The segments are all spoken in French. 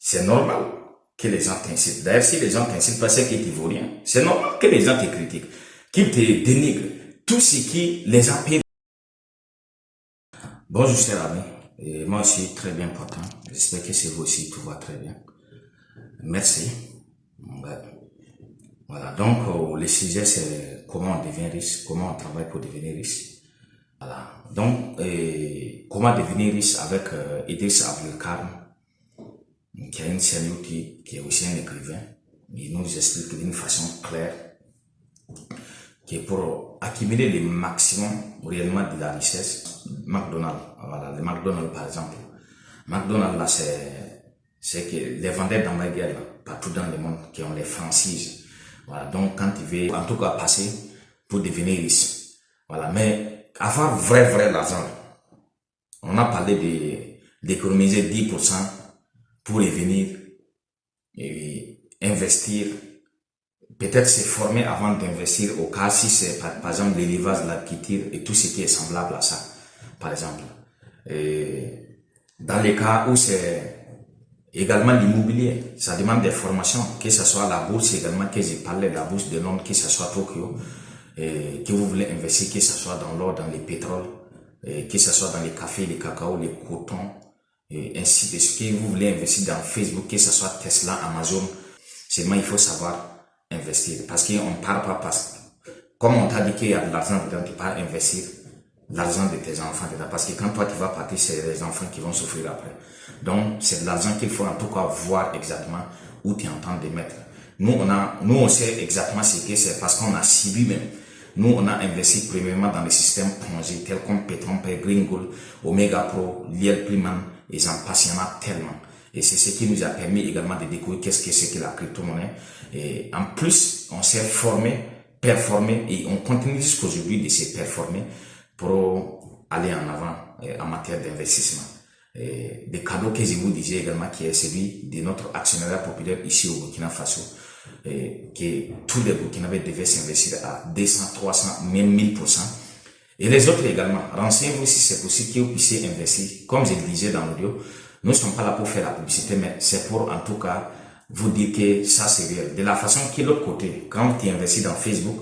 c'est normal que les gens t'incitent. D'ailleurs, si les gens t'incitent parce que tu es ivoirien, c'est normal que les gens te critiquent, qu'ils te dénigrent. Tout ce qui les a payés. Bonjour, cher ami. Et moi aussi, très bien portant. J'espère que c'est vous aussi, tout va très bien. Merci. Ouais. Voilà. Donc, le sujet, c'est comment on devient riche, comment on travaille pour devenir riche. Voilà. Donc, comment devenir riche avec Idriss Abdelkarim, qui a une chaîne YouTube, qui est aussi un écrivain. Il nous explique d'une façon claire qui est pour accumuler le maximum réellement de la richesse. McDonald's, voilà, le McDonald's par exemple. McDonald's là, c'est que les vendeurs d'hamburgers là, partout dans le monde qui ont les franchises. Voilà, donc quand tu veux, en tout cas, passer pour devenir riche. Voilà, mais avoir vrai l'argent, on a parlé d'économiser 10% pour revenir et investir. Peut-être se former avant d'investir au cas si c'est par exemple l'élevage, l'architecture et tout ce qui est semblable à ça, par exemple. Et dans les cas où c'est également l'immobilier, ça demande des formations, que ce soit la bourse également, que j'ai parlé de la bourse de Londres, que ce soit Tokyo, et que vous voulez investir, que ce soit dans l'or, dans les pétroles, et que ce soit dans les cafés, les cacao, les cotons, et ainsi de suite. Que vous voulez investir dans Facebook, que ce soit Tesla, Amazon, seulement il faut savoir investir. Parce qu'on ne parle pas parce comme on t'a dit qu'il y a de l'argent dedans, tu peux investir l'argent de tes enfants dedans. Parce que quand toi tu vas partir, c'est les enfants qui vont souffrir après. Donc c'est de l'argent qu'il faut en tout cas voir exactement où tu es en train de mettre. Nous on sait exactement ce que c'est parce qu'on a subi même. Nous on a investi premièrement dans les systèmes plongés tels comme Petronpay, Green Gold, Omega Pro, Liel Priman et j'en passe, il y en a tellement. Et c'est ce qui nous a permis également de découvrir qu'est-ce que c'est que la crypto-monnaie. Et en plus, on s'est formé, performé et on continue jusqu'aujourd'hui de se performer pour aller en avant en matière d'investissement. Des cadeaux que je vous disais également qui est celui de notre actionnariat populaire ici au Burkina Faso. Que tous les Burkinabés devaient s'investir à 200, 300, même 1000%. Et les autres également, renseignez-vous si c'est possible que vous puissiez investir. Comme je le disais dans l'audio, nous ne sommes pas là pour faire la publicité, mais c'est pour en tout cas vous dire que ça c'est réel. De la façon que l'autre côté, quand tu investis dans Facebook,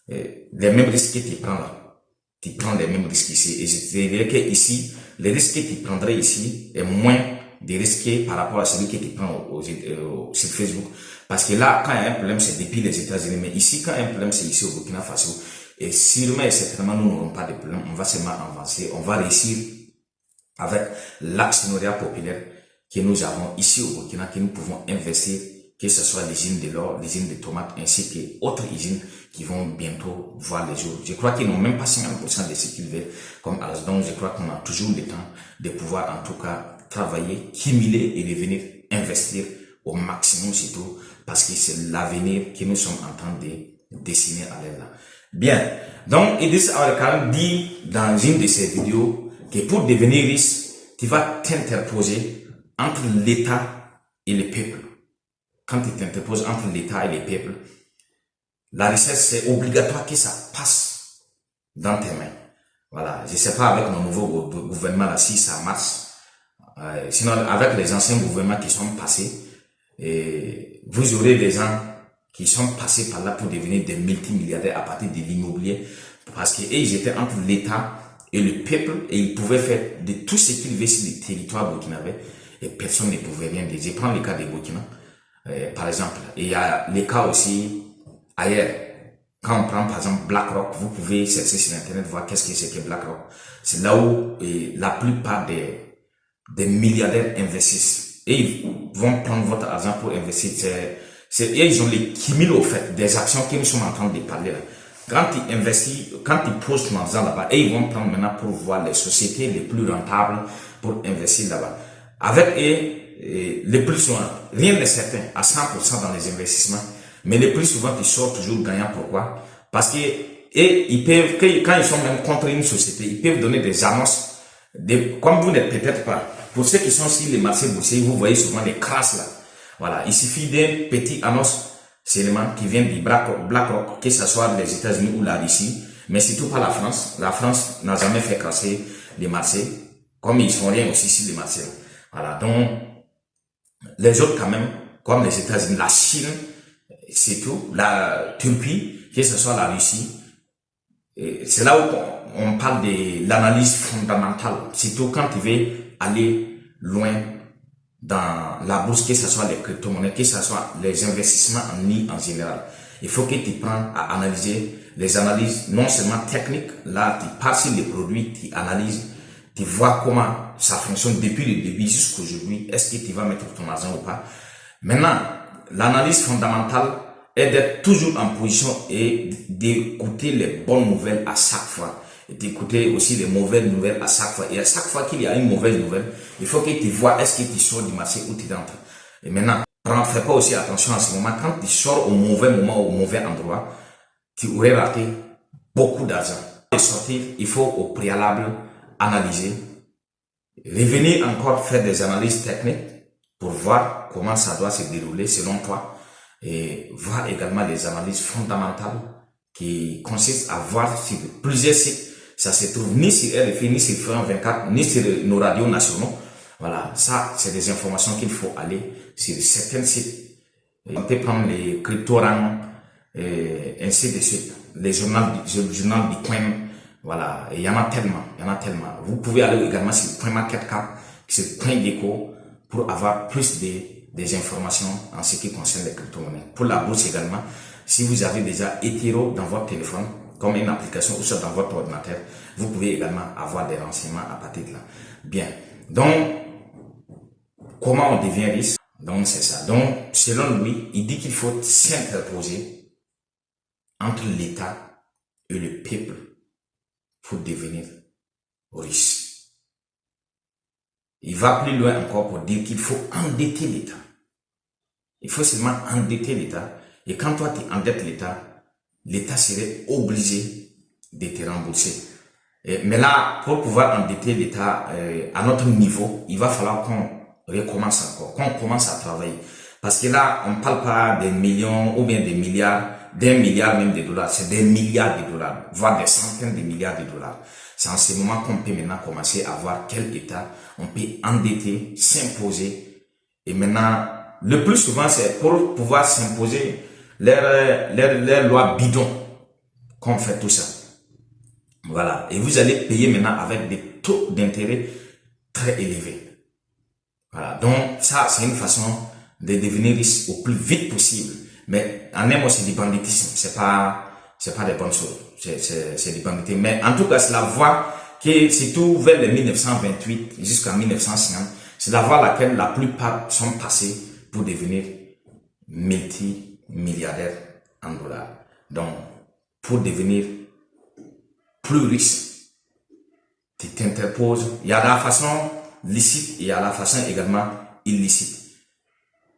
les mêmes risques que tu prends là, tu prends les mêmes risques ici. Et je te dirais que ici, les risques que tu prendrais ici est moins des risques par rapport à celui que tu prends sur Facebook. Parce que là, quand il y a un problème, c'est depuis les États-Unis. Mais ici, quand il y a un problème, c'est ici au Burkina Faso. Et sûrement et certainement, nous n'aurons pas de problème. On va seulement avancer. On va réussir avec l'actionnariat populaire que nous avons ici au Burkina, que nous pouvons investir, que ce soit l'usine de l'or, l'usine de tomates, ainsi que autres usines qui vont bientôt voir les jours. Je crois qu'ils n'ont même pas 50% de ce qu'ils veulent comme âge. Donc, je crois qu'on a toujours le temps de pouvoir, en tout cas, travailler, cumuler et revenir investir au maximum surtout, parce que c'est l'avenir que nous sommes en train de dessiner à l'aide là. Bien. Donc, Idriss Abdelkarim dit dans une de ses vidéos que pour devenir riche, tu vas t'interposer entre l'État et le peuple. Quand tu t'interposes entre l'État et le peuple, la richesse, c'est obligatoire que ça passe dans tes mains. Voilà. Je ne sais pas avec nos nouveaux gouvernements là si ça marche. Sinon, avec les anciens gouvernements qui sont passés, vous aurez des gens qui sont passés par là pour devenir des multimilliardaires à partir de l'immobilier. Parce qu'ils étaient entre l'État et le peuple et ils pouvaient faire de tout ce qu'ils veulent sur le territoire burkinabé et personne ne pouvait rien dire. Je prends le cas des Burkina, par exemple. Et il y a les cas aussi ailleurs. Quand on prend par exemple BlackRock, vous pouvez chercher sur internet voir qu'est-ce que c'est que BlackRock. C'est là où la plupart des milliardaires investissent. Et ils vont prendre votre argent pour investir. Et ils ont les cumuls au fait des actions que nous sommes en train de parler là. Quand tu investis, quand tu poses ton argent là-bas, et ils vont prendre maintenant pour voir les sociétés les plus rentables pour investir là-bas. Avec les plus souvent, rien n'est certain à 100% dans les investissements, mais les plus souvent, tu sors toujours gagnant. Pourquoi? Parce que, ils peuvent, quand ils sont même contre une société, ils peuvent donner des annonces, comme vous n'êtes peut-être pas. Pour ceux qui sont sur les marchés boursiers, vous voyez souvent les crashs là. Voilà, il suffit d'une petite annonce seulement qui vient du BlackRock, que ce soit les États-Unis ou la Russie, mais surtout pas la France. La France n'a jamais fait crasher les marchés, comme ils font rien aussi sur les marchés. Voilà, donc les autres quand même, comme les États-Unis, la Chine, c'est tout, la Turquie, que ce soit la Russie, c'est là où on parle de l'analyse fondamentale. Surtout quand tu veux aller loin dans la bourse, que ce soit les crypto-monnaies, que ce soit les investissements en ligne en général. Il faut que tu prennes à analyser les analyses non seulement techniques, là tu passes sur les produits, tu analyses, tu vois comment ça fonctionne depuis le début jusqu'à aujourd'hui, est-ce que tu vas mettre ton argent ou pas. Maintenant, l'analyse fondamentale est d'être toujours en position et d'écouter les bonnes nouvelles à chaque fois. Et d'écouter aussi les mauvaises nouvelles à chaque fois. Et à chaque fois qu'il y a une mauvaise nouvelle, il faut que tu vois est-ce que tu sors du marché ou tu rentres. Et maintenant, ne fais pas aussi attention à ce moment. Quand tu sors au mauvais moment, au mauvais endroit, tu aurais raté beaucoup d'argent. Pour sortir, il faut au préalable analyser, revenir encore faire des analyses techniques pour voir comment ça doit se dérouler selon toi et voir également les analyses fondamentales qui consistent à voir sur plusieurs sites. Ça se trouve ni sur RFI, ni sur France 24, ni sur nos radios nationaux. Voilà, ça, c'est des informations qu'il faut aller sur certains sites. On peut prendre les cryptorams, ainsi de suite. Les journaux Bitcoin, voilà, il y en a tellement, il y en a tellement. Vous pouvez aller également sur CoinMarketCap, sur CoinGecko, pour avoir plus des informations en ce qui concerne les crypto-monnaies. Pour la bourse également, si vous avez déjà Ethereum dans votre téléphone, comme une application ou soit dans votre ordinateur, vous pouvez également avoir des renseignements à partir de là. Bien. Donc, comment on devient riche? Donc, c'est ça. Donc, selon lui, il dit qu'il faut s'interposer entre l'État et le peuple pour devenir riche. Il va plus loin encore pour dire qu'il faut endetter l'État. Il faut seulement endetter l'État. Et quand toi, tu endettes l'État, l'État serait obligé de te rembourser. Mais là, pour pouvoir endetter l'État à notre niveau, il va falloir qu'on recommence encore, qu'on commence à travailler. Parce que là, on ne parle pas des millions ou bien des milliards, d'un milliard même de dollars, c'est des milliards de dollars, voire des centaines de milliards de dollars. C'est en ce moment qu'on peut maintenant commencer à voir quel État on peut endetter, s'imposer. Et maintenant, le plus souvent, c'est pour pouvoir s'imposer leur loi bidon qu'on fait tout ça. Voilà. Et vous allez payer maintenant avec des taux d'intérêt très élevés. Voilà. Donc, ça, c'est une façon de devenir riche au plus vite possible. Mais en un mot, c'est du banditisme. C'est pas des bonnes choses. C'est du banditisme. Mais en tout cas, c'est la voie qui, surtout vers les 1928 jusqu'en 1950, c'est la voie laquelle la plupart sont passés pour devenir multimilliardaires en dollars. Donc, pour devenir plus riche, tu t'interposes. Il y a la façon licite et il y a la façon également illicite.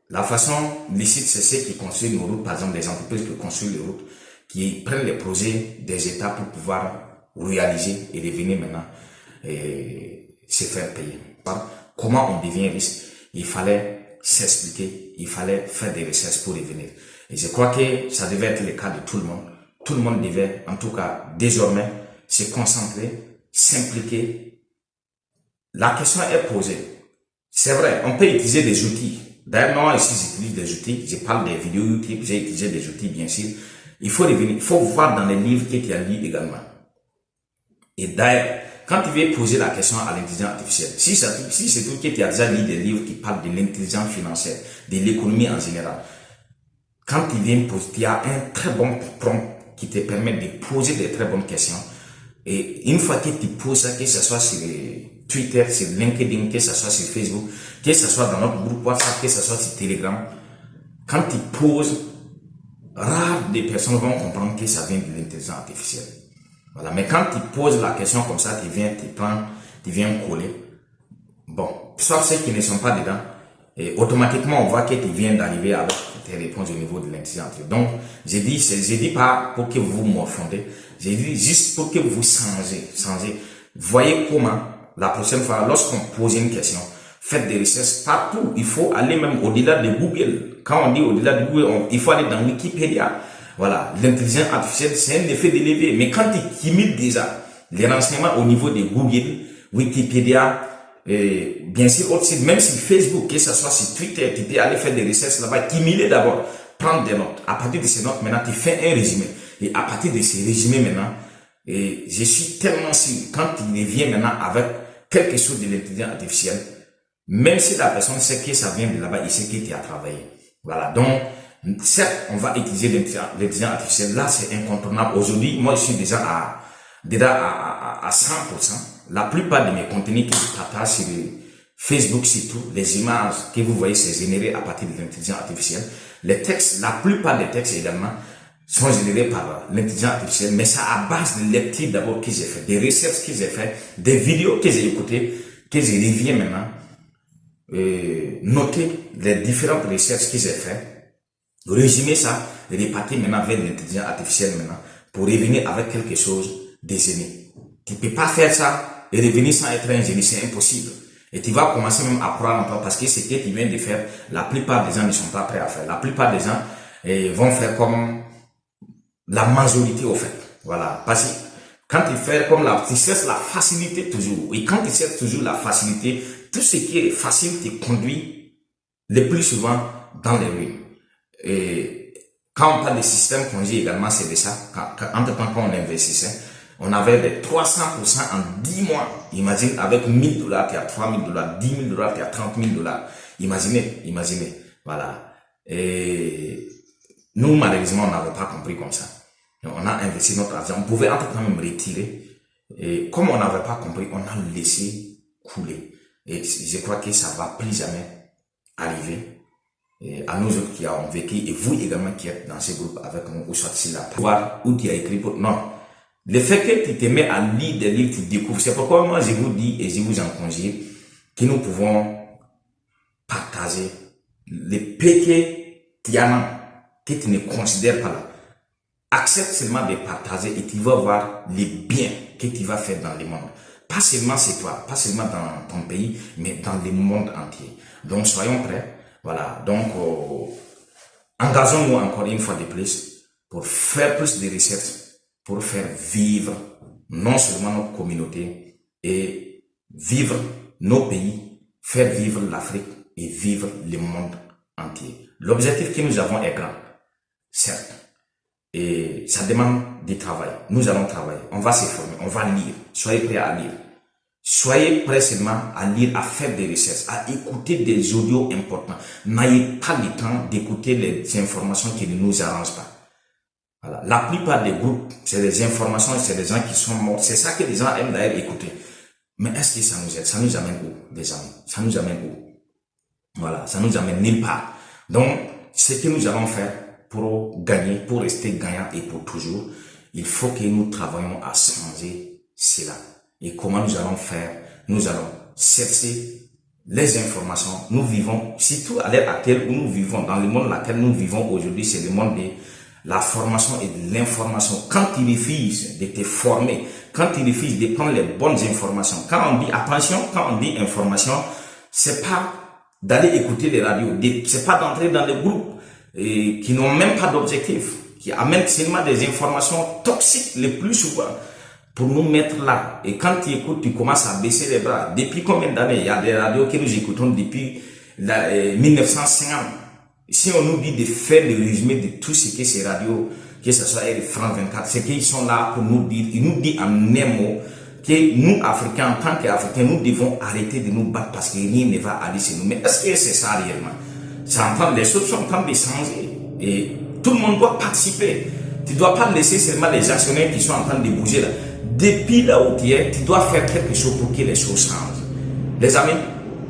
La façon licite, c'est ceux qui construisent nos routes, par exemple des entreprises qui construisent les routes, qui prennent les projets des États pour pouvoir réaliser et devenir maintenant se faire payer. Comment on devient riche? Il fallait s'expliquer, il fallait faire des recherches pour revenir. Et je crois que ça devait être le cas de tout le monde. Tout le monde devait, en tout cas, désormais, se concentrer, s'impliquer. La question est posée. C'est vrai, on peut utiliser des outils. D'ailleurs, moi, ici, j'utilise des outils. Je parle des vidéos YouTube, j'ai utilisé des outils, bien sûr. Il faut revenir, il faut voir dans les livres que tu as lu également. Et d'ailleurs, quand tu veux poser la question à l'intelligence artificielle, si c'est tout que tu as déjà lu des livres qui parlent de l'intelligence financière, de l'économie en général, quand tu viens poser, tu as un très bon prompt qui te permet de poser des très bonnes questions. Et une fois que tu poses ça, que ce soit sur Twitter, sur LinkedIn, que ce soit sur Facebook, que ce soit dans notre groupe WhatsApp, que ce soit sur Telegram, quand tu poses, rares des personnes vont comprendre que ça vient de l'intelligence artificielle. Voilà. Mais quand tu poses la question comme ça, tu viens coller. Bon, sauf ceux qui ne sont pas dedans, et automatiquement on voit que tu viens d'arriver avec tes réponses au niveau de l'intelligence artificielle. Donc, j'ai dit pas pour que vous vous morfondez, j'ai dit juste pour que vous changez. Voyez comment, la prochaine fois, lorsqu'on pose une question, faites des recherches partout. Il faut aller même au-delà de Google. Quand on dit au-delà de Google, il faut aller dans Wikipédia. Voilà, l'intelligence artificielle, c'est un effet de levier. Mais quand tu cumules déjà les renseignements au niveau de Google, Wikipédia, Et bien sûr, autre site, même sur Facebook, que ce soit sur Twitter, tu peux aller faire des recherches là-bas, cumuler d'abord, prendre des notes. À partir de ces notes, maintenant, tu fais un résumé. Et à partir de ces résumés maintenant, et je suis tellement sûr, quand il revient maintenant avec quelque chose de l'intelligence artificielle, même si la personne sait que ça vient de là-bas, il sait que tu as travaillé. Voilà. Donc, certes, on va utiliser l'intelligence artificielle. Là, c'est incontournable. Aujourd'hui, moi, je suis déjà à 100%. La plupart de mes contenus que je partage sur Facebook, surtout, les images que vous voyez, c'est généré à partir de l'intelligence artificielle. Les textes, la plupart des textes également, sont générés par l'intelligence artificielle, mais c'est à base de lectures d'abord que j'ai fait, des recherches que j'ai fait, des vidéos que j'ai écoutées, que je reviens maintenant, noter les différentes recherches que j'ai fait, résumer ça, et repartir maintenant vers l'intelligence artificielle maintenant, pour revenir avec quelque chose de génie. Tu peux pas faire ça et revenir sans être un génie, c'est impossible. Et tu vas commencer même à croire en toi parce que ce que tu viens de faire, la plupart des gens ne sont pas prêts à faire. La plupart des gens vont faire comme la majorité au fait. Voilà. Parce que quand tu fais comme tu cherches la facilité toujours. Et quand tu cherches toujours la facilité, tout ce qui est facile te conduit le plus souvent dans les ruines. Et quand on parle de système congé également, c'est de ça. Entre temps, quand on investissait, on avait des 300% en 10 mois. Imagine, avec $1000, tu as $3000, $10 000, tu as $30 000. Imaginez. Voilà. Et nous, malheureusement, on n'avait pas compris comme ça. On a investi notre argent. On pouvait entre temps même retirer. Et comme on n'avait pas compris, on a laissé couler. Et je crois que ça va plus jamais arriver. Et à nous autres qui avons vécu, et vous également qui êtes dans ce groupe avec nous, ou soit c'est là, voir où tu as écrit pour, non. Le fait que tu te mets à lire des livres, tu découvres. C'est pourquoi moi je vous dis et je vous en conjure que nous pouvons partager les péchés que tu ne considères pas là. Accepte seulement de partager et tu vas voir les biens que tu vas faire dans le monde. Pas seulement c'est toi, pas seulement dans ton pays, mais dans le monde entier. Donc soyons prêts. Voilà. Donc engageons-nous encore une fois de plus pour faire plus de recherches, pour faire vivre non seulement notre communauté et vivre nos pays, faire vivre l'Afrique et vivre le monde entier. L'objectif que nous avons est grand, certes. Et ça demande du travail. Nous allons travailler. On va se former. On va lire. Soyez prêts à lire. Soyez prêts seulement à lire, à faire des recherches, à écouter des audios importants. N'ayez pas le temps d'écouter les informations qui ne nous arrangent pas. Voilà. La plupart des groupes, c'est des informations, c'est des gens qui sont morts. C'est ça que les gens aiment d'ailleurs écouter. Mais est-ce que ça nous aide? Ça nous amène où, les amis? Ça nous amène où? Voilà. Ça nous amène nulle part. Donc, ce que nous allons faire, pour gagner, pour rester gagnant et pour toujours, il faut que nous travaillions à changer cela. Et comment nous allons faire? Nous allons chercher les informations. Nous vivons, surtout à l'ère actuelle où nous vivons, dans le monde dans lequel nous vivons aujourd'hui, c'est le monde de la formation et de l'information. Quand tu refuses de te former, quand tu refuses de prendre les bonnes informations, quand on dit attention, quand on dit information, c'est pas d'aller écouter les radios, c'est pas d'entrer dans les groupes et qui n'ont même pas d'objectif, qui amènent seulement des informations toxiques le plus souvent pour nous mettre là. Et quand tu écoutes, tu commences à baisser les bras. Depuis combien d'années? Il y a des radios que nous écoutons depuis 1950. Si on nous dit de faire le résumé de tout ce que ces radios, que ce soit France 24, c'est qu'ils sont là pour nous dire, ils nous disent en un mot que nous, Africains, en tant qu'Africains, nous devons arrêter de nous battre parce que rien ne va aller chez nous. Mais est-ce que c'est ça réellement? Les choses sont en train de changer et tout le monde doit participer. Tu ne dois pas laisser seulement les actionnaires qui sont en train de bouger là. Depuis là où tu es, tu dois faire quelque chose pour que les choses changent. Les amis,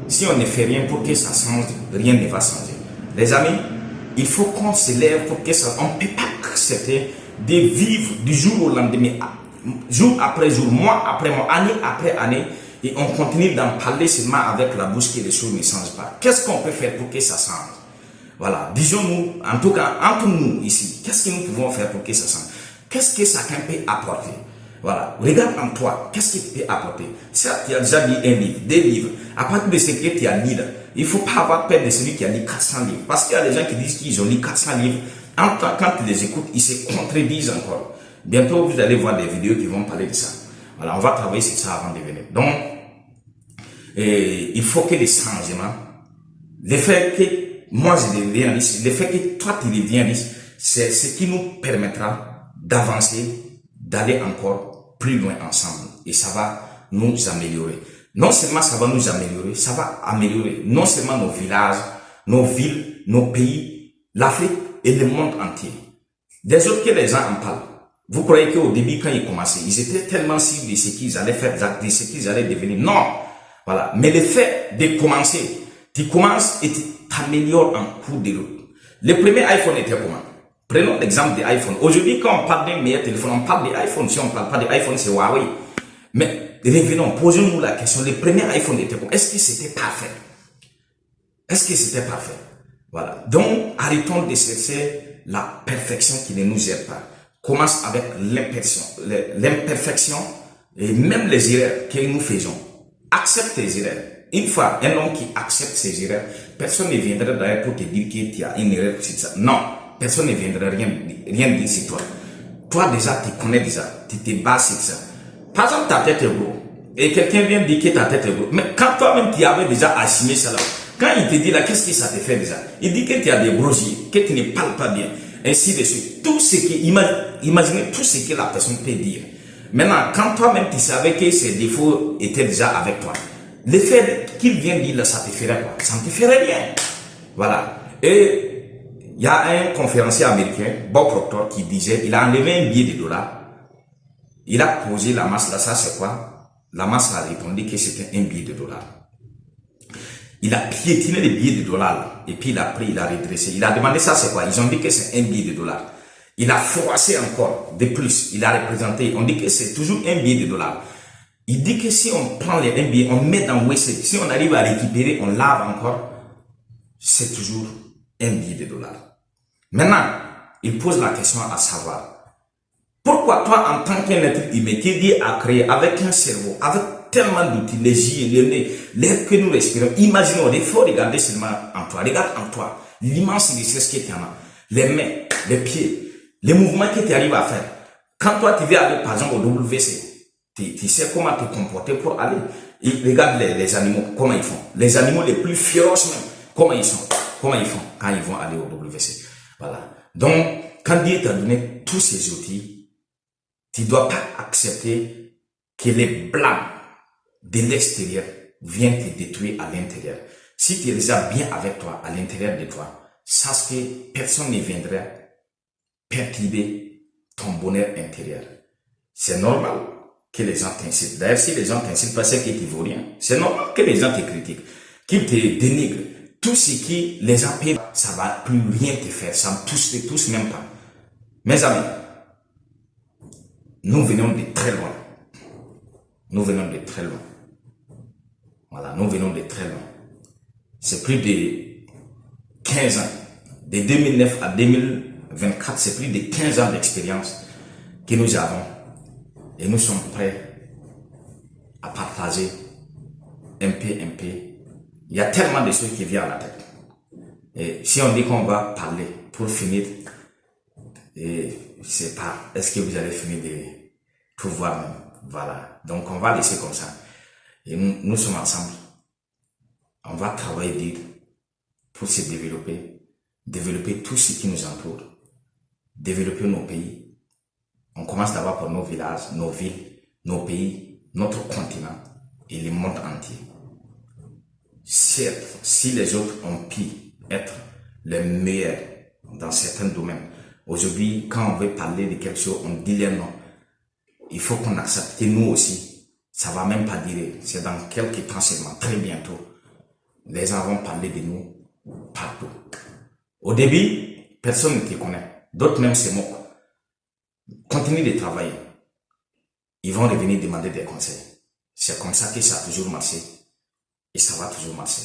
si on ne fait rien pour que ça change, rien ne va changer. Les amis, il faut qu'on se lève pour que ça... On ne peut pas accepter de vivre du jour au lendemain, jour après jour, mois après mois, année après année, et on continue d'en parler seulement avec la bouche que les choses ne changent pas. Qu'est-ce qu'on peut faire pour que ça change? Voilà, disons-nous, en tout cas, entre nous ici, qu'est-ce que nous pouvons faire pour que ça change? Qu'est-ce que chacun peut apporter? Voilà, regarde en toi, qu'est-ce que tu peux apporter? Certes, tu as déjà lu un livre, des livres. À partir de ce que tu as lu, il ne faut pas avoir peur de celui qui a lu 400 livres. Parce qu'il y a des gens qui disent qu'ils ont lu 400 livres. Quand tu les écoutes, ils se contredisent encore. Bientôt, vous allez voir des vidéos qui vont parler de ça. Voilà, on va travailler sur ça avant de venir. Donc, Et il faut que les changements, le fait que moi je deviens riche, le fait que toi tu deviens riche, c'est ce qui nous permettra d'avancer, d'aller encore plus loin ensemble. Et ça va nous améliorer. Non seulement ça va nous améliorer, ça va améliorer non seulement nos villages, nos villes, nos pays, l'Afrique et le monde entier. Des autres que les gens en parlent. Vous croyez qu'au début, quand ils commençaient, ils étaient tellement sûrs de ce qu'ils allaient faire, de ce qu'ils allaient devenir. Non. Voilà. Mais le fait de commencer, tu commences et tu t'améliores en cours de route. Le premier iPhone était comment? Prenons l'exemple de l'iPhone. Aujourd'hui, quand on parle d'un meilleur téléphone, on parle de l'iPhone. Si on ne parle pas de l'iPhone, c'est Huawei. Mais revenons, posons-nous la question. Le premier iPhone était comment? Est-ce que c'était parfait? Est-ce que c'était parfait? Voilà. Donc, arrêtons de chercher la perfection qui ne nous aide pas. Commence avec l'imperfection et même les erreurs que nous faisons. Accepte tes erreurs. Une fois, un homme qui accepte ses erreurs, personne ne viendra derrière pour te dire que tu as une erreur sur ça. Non, personne ne viendra rien dire sur toi. Toi déjà, tu connais déjà, tu te bases sur ça. Par exemple, ta tête est gros et quelqu'un vient dire que ta tête est gros. Mais quand toi-même tu avais déjà assumé ça là, quand il te dit là, qu'est-ce que ça te fait déjà? Il dit que tu as des gros yeux, que tu ne parles pas bien, ainsi de suite. Tout ce que, imaginez tout ce que la personne peut dire. Maintenant, quand toi-même tu savais que ces défauts étaient déjà avec toi, le fait qu'il vienne dire là, ça te ferait quoi? Ça ne te ferait rien. Voilà. Et il y a un conférencier américain, Bob Proctor, qui disait, il a enlevé un billet de $. Il a posé la masse là, ça c'est quoi? La masse a répondu que c'était un billet de $. Il a piétiné les billets de $, là, et puis il a pris, il a redressé. Il a demandé ça c'est quoi? Ils ont dit que c'est un billet de $. Il a froissé encore de plus. Il a représenté, on dit que c'est toujours un billet de $. Il dit que si on prend les un billet, on met dans WC, si on arrive à récupérer, on lave encore, c'est toujours un billet de $. Maintenant, il pose la question à savoir, pourquoi toi, en tant qu'un être humain qui Dieu a créé avec un cerveau, avec tellement d'outils, les yeux, le nez, l'air que nous respirons, imaginons, il faut regarder seulement en toi, regarde en toi, l'immense richesse que tu en as, les mains, les pieds, les mouvements que tu arrives à faire. Quand toi, tu veux aller, par exemple, au WC, tu sais comment te comporter pour aller. Et regarde les animaux, comment ils font. Les animaux les plus féroces même, comment ils font quand ils vont aller au WC. Voilà. Donc, quand Dieu t'a donné tous ces outils, tu ne dois pas accepter que les blancs de l'extérieur viennent te détruire à l'intérieur. Si tu es déjà bien avec toi, à l'intérieur de toi, sache que personne ne viendra perturber ton bonheur intérieur. C'est normal que les gens t'insultent. D'ailleurs, si les gens t'insultent parce que tu ne vaux rien, c'est normal que les gens te critiquent, qu'ils te dénigrent. Tout ce qui les empêche, ça ne va plus rien te faire, ça ne touche même pas. Mes amis, nous venons de très loin. Nous venons de très loin. Voilà, nous venons de très loin. C'est plus de 15 ans. De 2009 à 2024, c'est plus de 15 ans d'expérience que nous avons. Et nous sommes prêts à partager un peu. Il y a tellement de choses qui viennent à la tête. Et si on dit qu'on va parler pour finir, et c'est pas, est-ce que vous allez finir de pouvoir même? Voilà. Donc on va laisser comme ça. Et nous sommes ensemble. On va travailler dur pour se développer tout ce qui nous entoure, développer nos pays. On commence d'abord par nos villages, nos villes, nos pays, notre continent et le monde entier. Certes, si les autres ont pu être les meilleurs dans certains domaines, aujourd'hui, quand on veut parler de quelque chose, on dit les noms. Il faut qu'on accepte que nous aussi, ça va même pas durer. C'est dans quelques temps seulement, très bientôt. Les gens vont parler de nous partout. Au début, personne ne te connaît. D'autres même se moquent. Continue de travailler. Ils vont revenir demander des conseils. C'est comme ça que ça a toujours marché. Et ça va toujours marcher.